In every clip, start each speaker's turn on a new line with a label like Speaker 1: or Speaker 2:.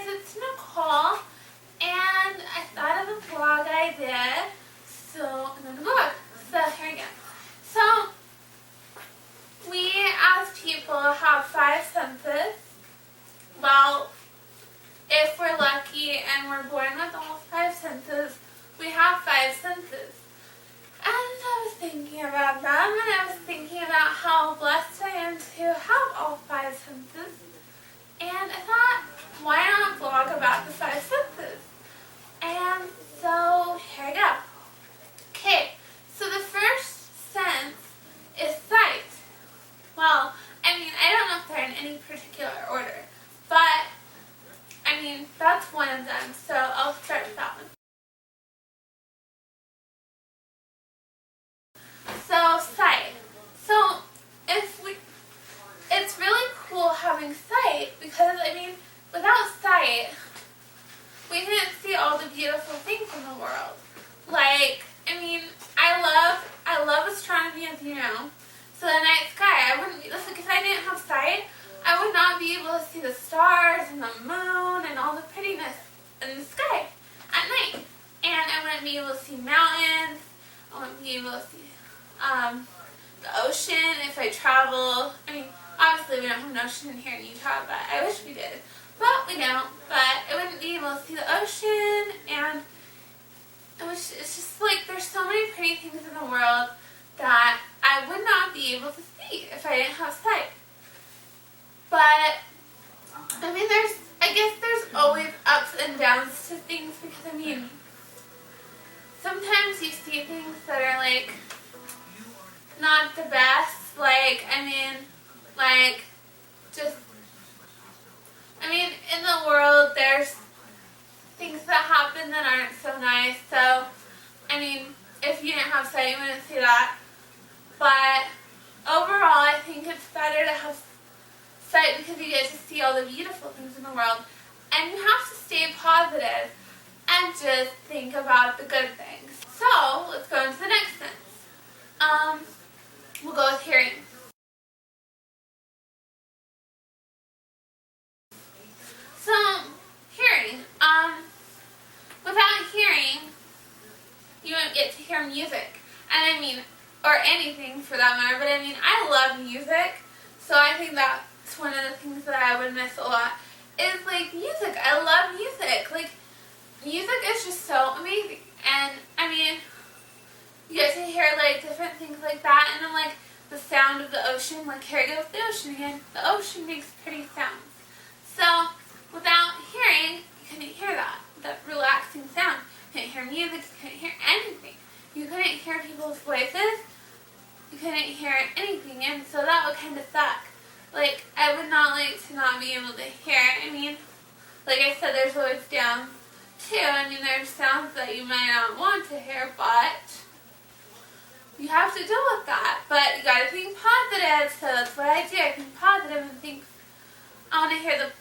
Speaker 1: it's Nicole, and I thought of a vlog idea, so another vlog. So here we go. So we as people have 5 senses. Well, if we're lucky and we're born with all 5 senses, we have 5 senses. And I was thinking about them, and I was thinking about how blessed I am to have all 5 senses. And I thought, why not vlog about the 5 senses? And so, here we go. Okay, so the first sense is sight. Well, I mean, I don't know if they're in any particular order, but, I mean, that's one of them, so I'll start with that one. So, sight. So, it's really cool having sight because, I mean, without sight, we couldn't see all the beautiful things in the world. Like, I mean, I love astronomy, as you know. So the night sky, if I didn't have sight, I would not be able to see the stars and the moon and all the prettiness in the sky at night. And I wouldn't be able to see mountains. I wouldn't be able to see the ocean if I travel. I mean, obviously we don't have an ocean here in Utah, but I wish we did. But we don't. But I wouldn't be able to see the ocean, and it's just like there's so many pretty things in the world that I would not be able to see if I didn't have sight. But I mean, I guess there's always ups and downs to things because, I mean, sometimes you see things that are like not the best. Like, I mean, like just, I mean, in the world there's things that happen that aren't so nice. So, I mean, if you didn't have sight, you wouldn't see that. But overall, I think it's better to have sight because you get to see all the beautiful things in the world. And you have to stay positive and just think about the good things. So, let's go into the next sense. We'll go with hearing. So, hearing. Without hearing, you won't get to hear music. And I mean, or anything for that matter, but I mean, I love music, so I think that's one of the things that I would miss a lot, is like music. I love music. Like, music is just so amazing. And I mean, you get to hear like different things like that, and then like the sound of the ocean, like here I go with the ocean again. The ocean makes pretty sounds. So, without hearing, you couldn't hear that relaxing sound. You couldn't hear music, you couldn't hear anything. You couldn't hear people's voices, you couldn't hear anything, and so that would kind of suck. Like, I would not like to not be able to hear. I mean, like I said, there's always downs too. I mean, there's sounds that you might not want to hear, but you have to deal with that. But you gotta think positive, so that's what I do. I think positive and think, I want to hear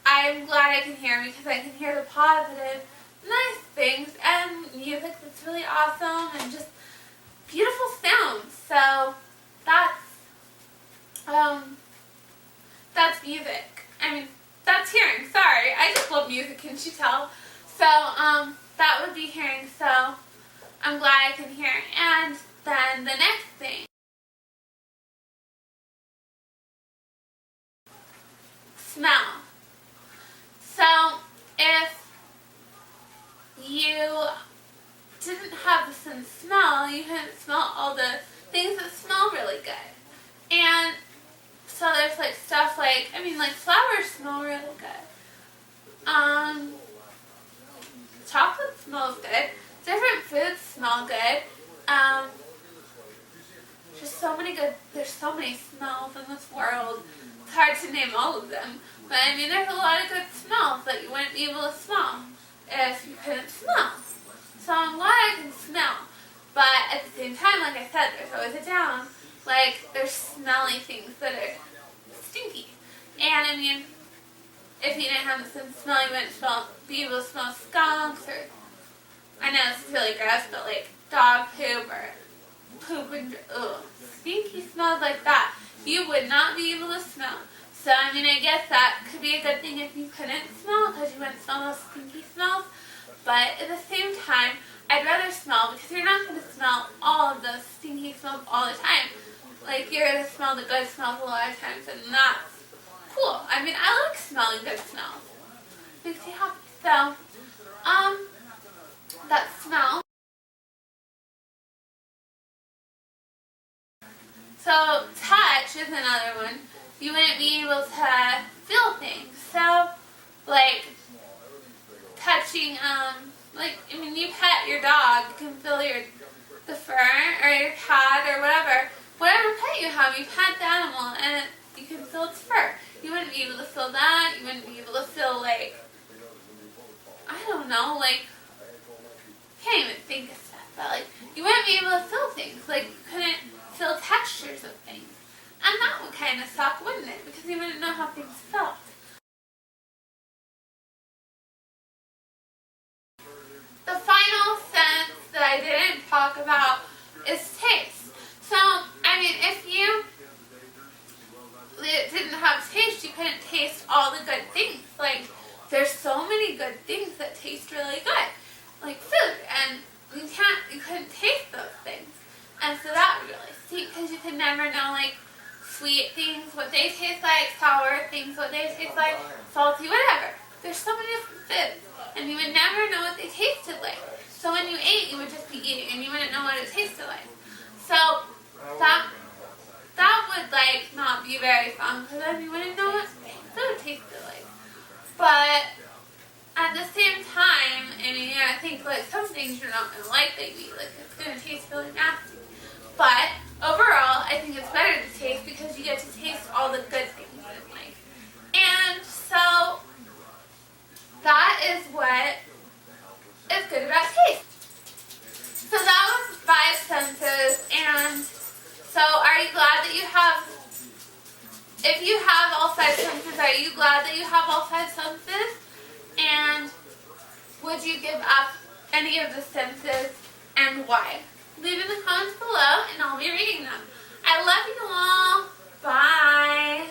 Speaker 1: I'm glad I can hear because I can hear the positive, nice things, and music that's really awesome, and just beautiful sounds. So that's music. I mean, that's hearing. Sorry, I just love music, can't you tell? So that would be hearing. So I'm glad I can hear. And then the next thing, smell. So if you didn't have the sense of smell, you couldn't smell all the things that smell really good. And so there's like stuff like, I mean, like flowers smell really good. Chocolate smells good. Different foods smell good. There's so many smells in this world. It's hard to name all of them. But I mean, there's a lot of good smells that you wouldn't be able to smell if you couldn't smell. So I'm glad I can smell. But at the same time, like I said, there's always a down. Like, there's smelly things that are stinky. And I mean, if you didn't have the sense of smell, you wouldn't be able to smell skunks, or, I know this is really gross, but like dog poop or poop and stinky smells like that, you would not be able to smell. So, I mean, I guess that could be a good thing if you couldn't smell, because you wouldn't smell those stinky smells. But at the same time, I'd rather smell, because you're not going to smell all of those stinky smells all the time. Like, you're going to smell the good smells a lot of times, and that's cool. I mean, I like smelling good smells. Makes me happy. So, that smell. So, touch is another one. You wouldn't be able to feel things. So, like, touching, like, I mean, you pet your dog, you can feel the fur, or your cat, or whatever. Whatever pet you have, you pet the animal, and you can feel its fur. You wouldn't be able to feel that. You wouldn't be able to feel, like, I don't know, like, can't even think of stuff, but, like, you wouldn't be able to feel things. Like, you couldn't feel textures of things. And that would kind of suck, wouldn't it? Because you wouldn't know how things felt. The final sense that I didn't talk about is taste. So, I mean, if you didn't have taste, you couldn't taste all the good things. Like, there's so many good things that taste really good, like food, and you couldn't taste those things. And so that would really stink, because you could never know, like, sweet things, what they taste like, sour things, what they taste like, salty, whatever. There's so many different foods, and you would never know what they tasted like. So when you ate, you would just be eating, and you wouldn't know what it tasted like. So that would, like, not be very fun, because then you wouldn't know what food tasted like. But at the same time, I mean, I think, like, some things you're not going to like that you eat. Like, it's going to taste really nasty. But overall, I think it's better to taste, because you get to taste all the good things in life. And so that is what is good about taste. So that was 5 senses. And so are you glad that you have, if you have all 5 senses, are you glad that you have all 5 senses? And would you give up any of the senses, and why? Leave in the comments below, and I'll be reading them. I love you all. Bye.